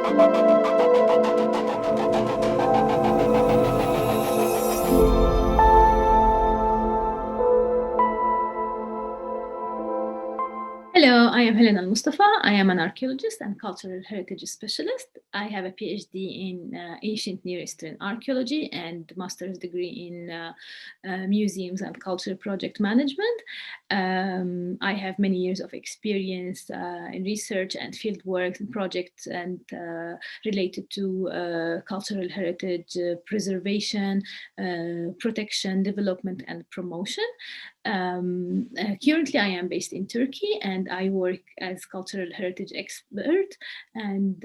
Hello, I am Hellen Almoustafa. I am an archaeologist and cultural heritage specialist. I have a PhD in ancient Near Eastern archaeology and master's degree in museums and cultural project management. I have many years of experience in research and field work and projects and related to cultural heritage preservation, protection, development, and promotion. Currently, I am based in Turkey and I work as cultural heritage expert. And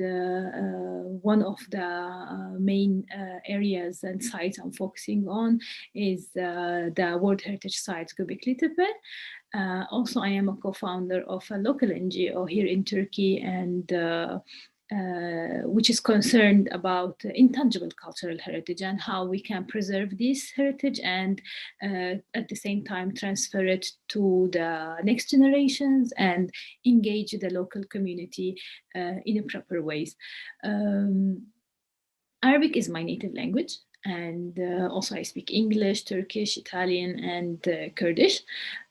one of the main areas and sites I'm focusing on is the World Heritage Site Göbekli Tepe. Also, I am a co-founder of a local NGO here in Turkey and which is concerned about intangible cultural heritage and how we can preserve this heritage and at the same time transfer it to the next generations and engage the local community in a proper ways. Arabic is my native language. And also I speak English, Turkish, Italian, and Kurdish.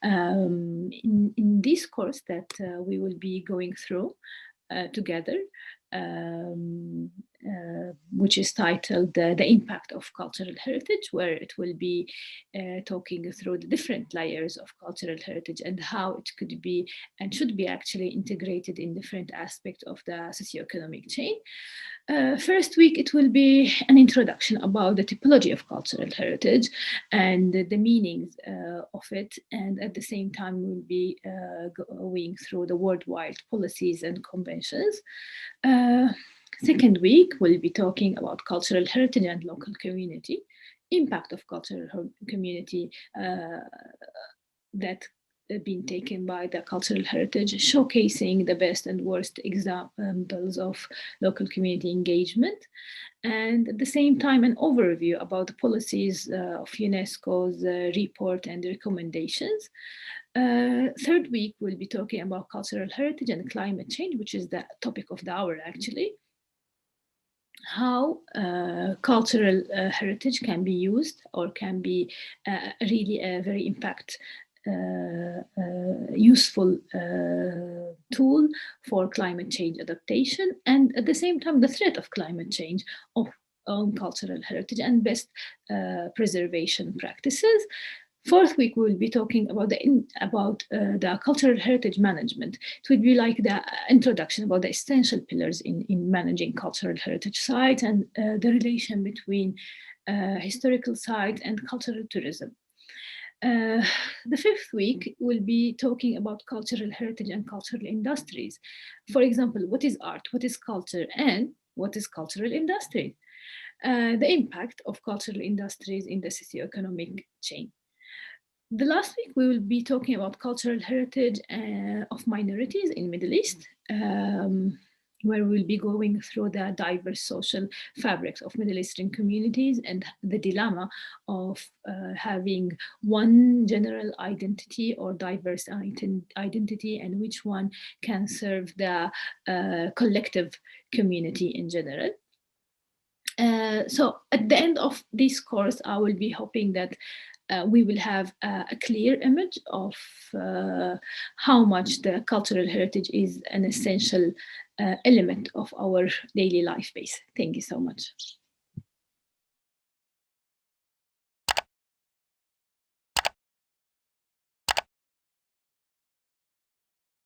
In this course that we will be going through together, which is titled The Impact of Cultural Heritage, where it will be talking through the different layers of cultural heritage and how it could be and should be actually integrated in different aspects of the socioeconomic chain. First week, it will be an introduction about the typology of cultural heritage and the meanings of it. And at the same time, we'll be going through the worldwide policies and conventions. Second week, we'll be talking about cultural heritage and local community, impact of cultural community that been taken by the cultural heritage, showcasing the best and worst examples of local community engagement. And at the same time, an overview about the policies of UNESCO's report and recommendations. Third week, we'll be talking about cultural heritage and climate change, which is the topic of the hour, actually. How cultural heritage can be used or can be really a very useful tool for climate change adaptation, and at the same time the threat of climate change of own cultural heritage and best preservation practices. Fourth week, we will be talking about the cultural heritage management. It would be like the introduction about the essential pillars in managing cultural heritage sites and the relation between historical sites and cultural tourism. The fifth week will be talking about cultural heritage and cultural industries. For example, what is art, what is culture, and what is cultural industry? The impact of cultural industries in the socioeconomic chain. The last week, we will be talking about cultural heritage of minorities in Middle East, where we'll be going through the diverse social fabrics of Middle Eastern communities and the dilemma of having one general identity or diverse identity and which one can serve the collective community in general. So at the end of this course, I will be hoping that we will have a clear image of how much the cultural heritage is an essential element of our daily life base. Thank you so much.